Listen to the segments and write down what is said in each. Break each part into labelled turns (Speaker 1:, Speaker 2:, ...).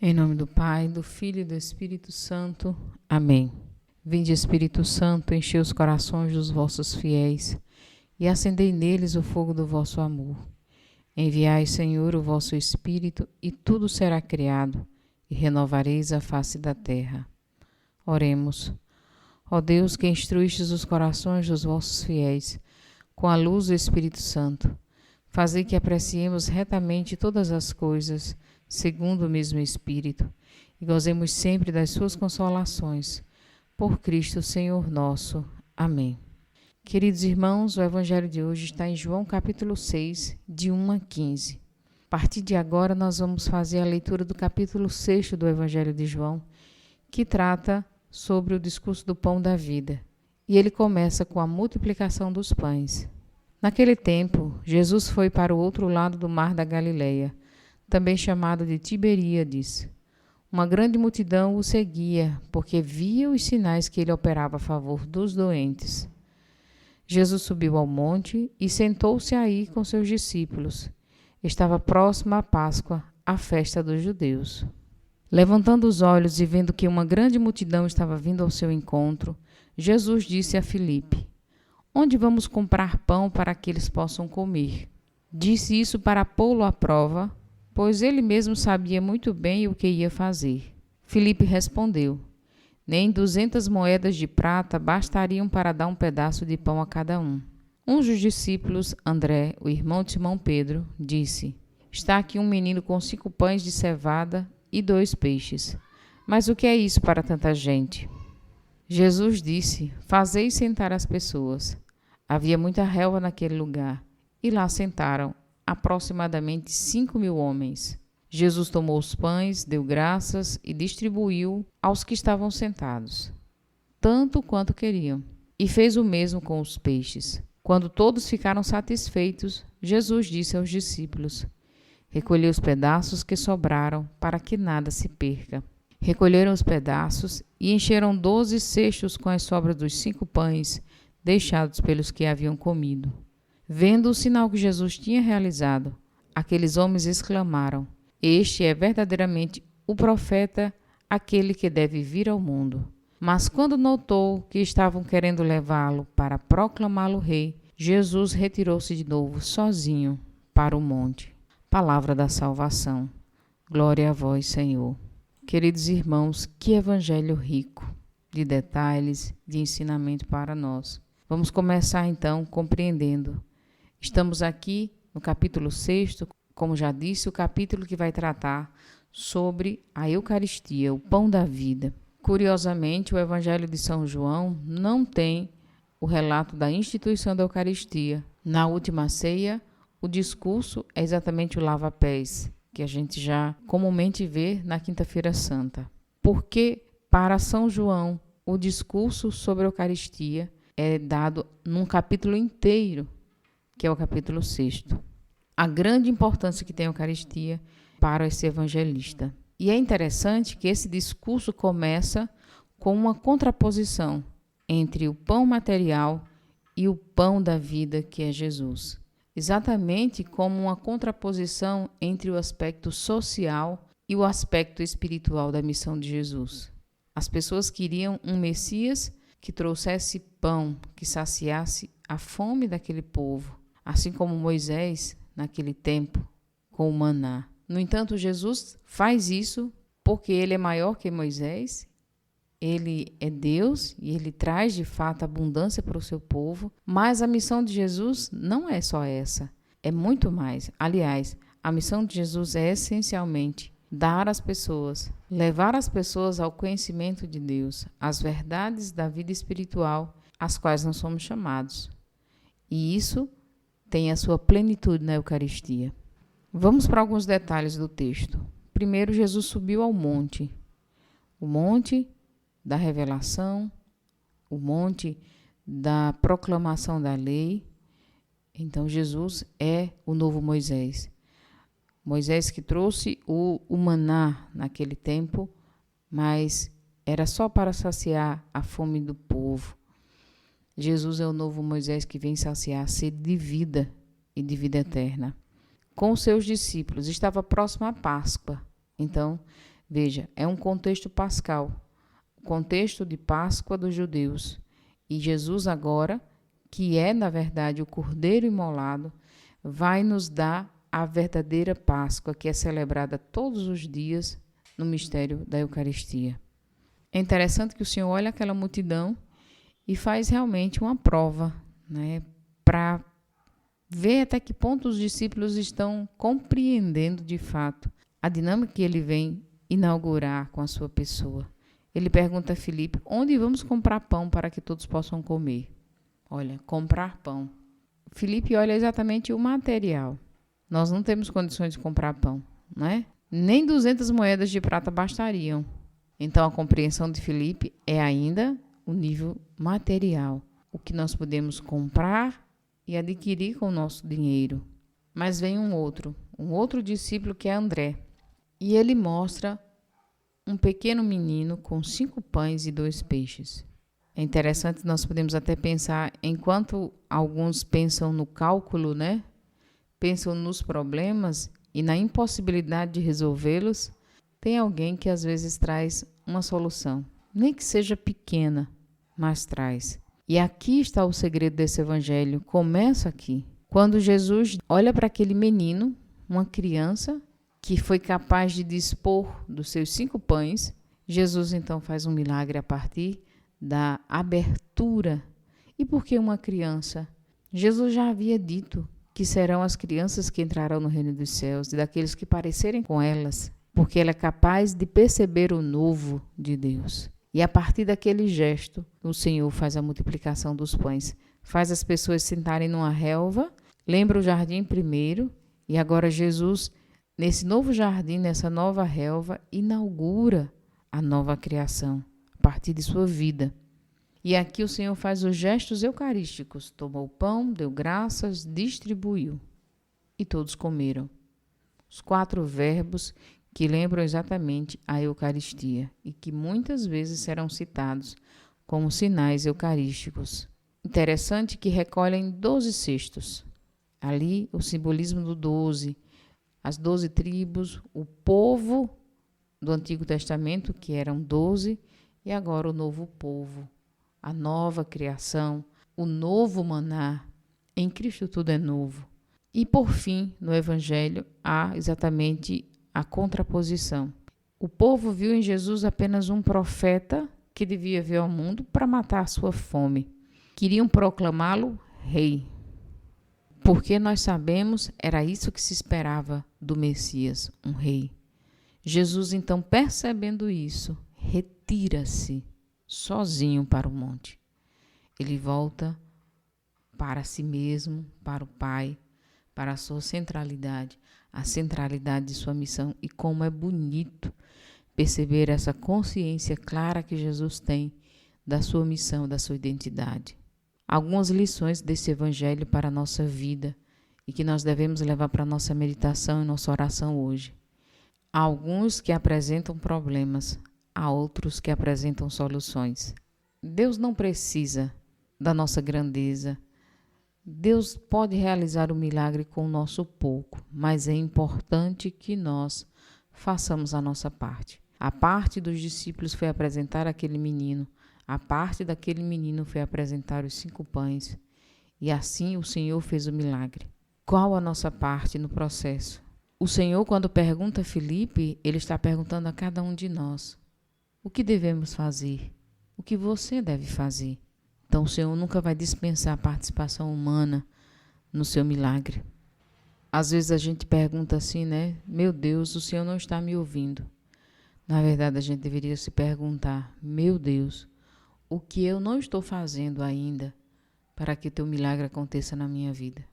Speaker 1: Em nome do Pai, do Filho e do Espírito Santo. Amém. Vinde, Espírito Santo, enchei os corações dos vossos fiéis e acendei neles o fogo do vosso amor. Enviai, Senhor, o vosso Espírito, e tudo será criado, e renovareis a face da terra. Oremos. Ó Deus, que instruístes os corações dos vossos fiéis, com a luz do Espírito Santo, fazei que apreciemos retamente todas as coisas, segundo o mesmo Espírito, e gozemos sempre das suas consolações. Por Cristo, Senhor nosso. Amém. Queridos irmãos, o Evangelho de hoje está em João capítulo 6, de 1 a 15. A partir de agora, nós vamos fazer a leitura do capítulo 6 do Evangelho de João, que trata sobre o discurso do pão da vida. E ele começa com a multiplicação dos pães. Naquele tempo, Jesus foi para o outro lado do mar da Galileia, também chamado de Tiberíades. Uma grande multidão o seguia, porque via os sinais que ele operava a favor dos doentes. Jesus subiu ao monte e sentou-se aí com seus discípulos. Estava próxima a Páscoa, a festa dos judeus. Levantando os olhos e vendo que uma grande multidão estava vindo ao seu encontro, Jesus disse a Filipe: "Onde vamos comprar pão para que eles possam comer?" Disse isso para pô-lo à prova, pois ele mesmo sabia muito bem o que ia fazer. Filipe respondeu: "Nem 200 moedas de prata bastariam para dar um pedaço de pão a cada um." Um dos discípulos, André, o irmão de Simão Pedro, disse: "Está aqui um menino com 5 pães de cevada e 2 peixes. Mas o que é isso para tanta gente?" Jesus disse: "Fazei sentar as pessoas." Havia muita relva naquele lugar, e lá sentaram aproximadamente 5.000 homens. Jesus tomou os pães, deu graças e distribuiu aos que estavam sentados, tanto quanto queriam, e fez o mesmo com os peixes. Quando todos ficaram satisfeitos, Jesus disse aos discípulos: "Recolhei os pedaços que sobraram, para que nada se perca." Recolheram os pedaços e encheram 12 cestos com as sobras dos 5 pães deixados pelos que haviam comido. Vendo o sinal que Jesus tinha realizado, aqueles homens exclamaram: "Este é verdadeiramente o profeta, aquele que deve vir ao mundo." Mas quando notou que estavam querendo levá-lo para proclamá-lo rei, Jesus retirou-se de novo sozinho para o monte. Palavra da salvação. Glória a vós, Senhor. Queridos irmãos, que evangelho rico de detalhes, de ensinamento para nós. Vamos começar então compreendendo. Estamos aqui no capítulo 6, como já disse, o capítulo que vai tratar sobre a Eucaristia, o pão da vida. Curiosamente, o Evangelho de São João não tem o relato da instituição da Eucaristia. Na última ceia, o discurso é exatamente o lava-pés, que a gente já comumente vê na Quinta-feira Santa. Porque para São João, o discurso sobre a Eucaristia é dado num capítulo inteiro, que é o capítulo 6. A grande importância que tem a Eucaristia para esse evangelista. E é interessante que esse discurso começa com uma contraposição entre o pão material e o pão da vida, que é Jesus. Exatamente como uma contraposição entre o aspecto social e o aspecto espiritual da missão de Jesus. As pessoas queriam um Messias que trouxesse pão, que saciasse a fome daquele povo, assim como Moisés, naquele tempo, com o maná. No entanto, Jesus faz isso porque ele é maior que Moisés, ele é Deus e ele traz de fato abundância para o seu povo, mas a missão de Jesus não é só essa, é muito mais. Aliás, a missão de Jesus é essencialmente dar às pessoas, levar as pessoas ao conhecimento de Deus, às verdades da vida espiritual, às quais nós somos chamados. E isso tem a sua plenitude na Eucaristia. Vamos para alguns detalhes do texto. Primeiro, Jesus subiu ao monte. O monte da revelação, o monte da proclamação da lei. Então, Jesus é o novo Moisés. Moisés que trouxe o maná naquele tempo, mas era só para saciar a fome do povo. Jesus é o novo Moisés que vem saciar a sede de vida e de vida eterna. Com os seus discípulos, estava próximo à Páscoa. Então, Veja, é um contexto pascal, o contexto de Páscoa dos judeus. E Jesus agora, que é, na verdade, o Cordeiro imolado, vai nos dar a verdadeira Páscoa, que é celebrada todos os dias no mistério da Eucaristia. É interessante que o Senhor olha aquela multidão e faz realmente uma prova, né, para ver até que ponto os discípulos estão compreendendo de fato a dinâmica que ele vem inaugurar com a sua pessoa. Ele pergunta a Filipe, onde vamos comprar pão para que todos possam comer? Olha, comprar pão. Filipe olha exatamente o material. Nós não temos condições de comprar pão, né? Nem 200 moedas de prata bastariam. Então, a compreensão de Filipe é ainda o nível material, o que nós podemos comprar e adquirir com o nosso dinheiro. Mas vem um outro discípulo que é André, e ele mostra um pequeno menino com 5 pães e 2 peixes. É interessante, nós podemos até pensar, enquanto alguns pensam no cálculo, né? Pensam nos problemas e na impossibilidade de resolvê-los, tem alguém que às vezes traz uma solução, nem que seja pequena, mas traz. E aqui está o segredo desse evangelho, começa aqui. Quando Jesus olha para aquele menino, uma criança, que foi capaz de dispor dos seus 5 pães, Jesus então faz um milagre a partir da abertura. E por que uma criança? Jesus já havia dito que serão as crianças que entrarão no reino dos céus e daqueles que parecerem com elas, porque ela é capaz de perceber o novo de Deus. E a partir daquele gesto, o Senhor faz a multiplicação dos pães, faz as pessoas sentarem numa relva, lembra o jardim primeiro, e agora Jesus, nesse novo jardim, nessa nova relva, inaugura a nova criação, a partir de sua vida. E aqui o Senhor faz os gestos eucarísticos, tomou o pão, deu graças, distribuiu, e todos comeram. Os 4 verbos que lembram exatamente a Eucaristia e que muitas vezes serão citados como sinais eucarísticos. Interessante que recolhem 12 cestos. Ali o simbolismo do 12, as 12 tribos, o povo do Antigo Testamento, que eram 12, e agora o novo povo, a nova criação, o novo maná. Em Cristo tudo é novo. E por fim, no Evangelho, há exatamente a contraposição. O povo viu em Jesus apenas um profeta que devia vir ao mundo para matar a sua fome. Queriam proclamá-lo rei. Porque nós sabemos, era isso que se esperava do Messias, um rei. Jesus, então, percebendo isso, retira-se sozinho para o monte. Ele volta para si mesmo, para o Pai, para a sua centralidade, a centralidade de sua missão. E como é bonito perceber essa consciência clara que Jesus tem da sua missão, da sua identidade. Algumas lições desse evangelho para a nossa vida e que nós devemos levar para a nossa meditação e nossa oração hoje. Há alguns que apresentam problemas, há outros que apresentam soluções. Deus não precisa da nossa grandeza. Deus pode realizar o milagre com o nosso pouco, mas é importante que nós façamos a nossa parte. A parte dos discípulos foi apresentar aquele menino, a parte daquele menino foi apresentar os 5 pães, e assim o Senhor fez o milagre. Qual a nossa parte no processo? O Senhor, quando pergunta a Filipe, ele está perguntando a cada um de nós: o que devemos fazer? O que você deve fazer? Então, o Senhor nunca vai dispensar a participação humana no seu milagre. Às vezes a gente pergunta assim, né? Meu Deus, o Senhor não está me ouvindo. Na verdade, a gente deveria se perguntar: meu Deus, o que eu não estou fazendo ainda para que o teu milagre aconteça na minha vida?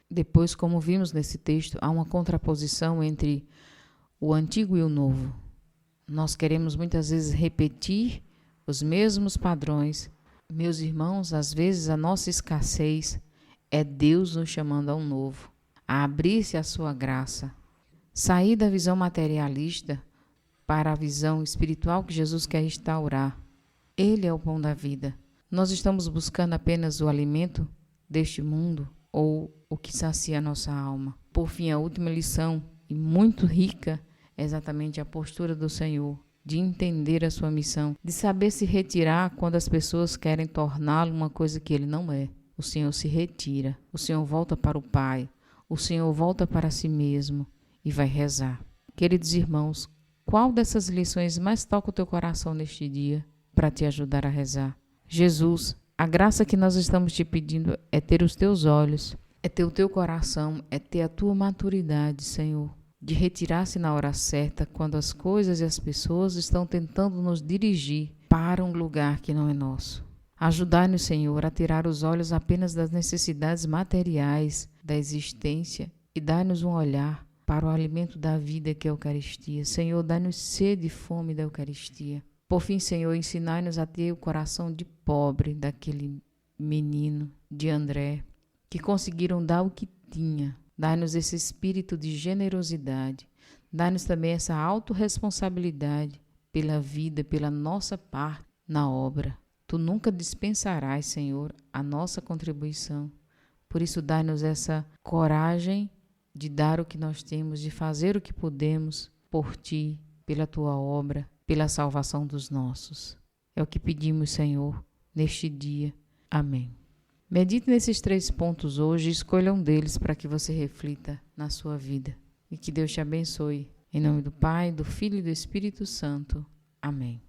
Speaker 1: Depois, como vimos nesse texto, há uma contraposição entre o antigo e o novo. Nós queremos muitas vezes repetir os mesmos padrões. Meus irmãos, às vezes a nossa escassez é Deus nos chamando a um novo, a abrir-se à sua graça, sair da visão materialista para a visão espiritual que Jesus quer instaurar. Ele é o pão da vida. Nós estamos buscando apenas o alimento deste mundo ou o que sacia a nossa alma. Por fim, a última lição, e muito rica, é exatamente a postura do Senhor, de entender a sua missão, de saber se retirar quando as pessoas querem torná-lo uma coisa que ele não é. O Senhor se retira, o Senhor volta para o Pai, o Senhor volta para si mesmo e vai rezar. Queridos irmãos, qual dessas lições mais toca o teu coração neste dia para te ajudar a rezar? Jesus, a graça que nós estamos te pedindo é ter os teus olhos, é ter o teu coração, é ter a tua maturidade, Senhor, de retirar-se na hora certa quando as coisas e as pessoas estão tentando nos dirigir para um lugar que não é nosso. Ajudai-nos, Senhor, a tirar os olhos apenas das necessidades materiais da existência e dai-nos um olhar para o alimento da vida que é a Eucaristia. Senhor, dai-nos sede e fome da Eucaristia. Por fim, Senhor, ensinai-nos a ter o coração de pobre daquele menino, de André, que conseguiram dar o que tinha. Dai-nos esse espírito de generosidade. Dai-nos também essa autorresponsabilidade pela vida, pela nossa parte na obra. Tu nunca dispensarás, Senhor, a nossa contribuição. Por isso, dai-nos essa coragem de dar o que nós temos, de fazer o que podemos por Ti, pela Tua obra, pela salvação dos nossos. É o que pedimos, Senhor, neste dia. Amém. Medite nesses 3 pontos hoje e escolha um deles para que você reflita na sua vida. E que Deus te abençoe. Em nome do Pai, do Filho e do Espírito Santo. Amém.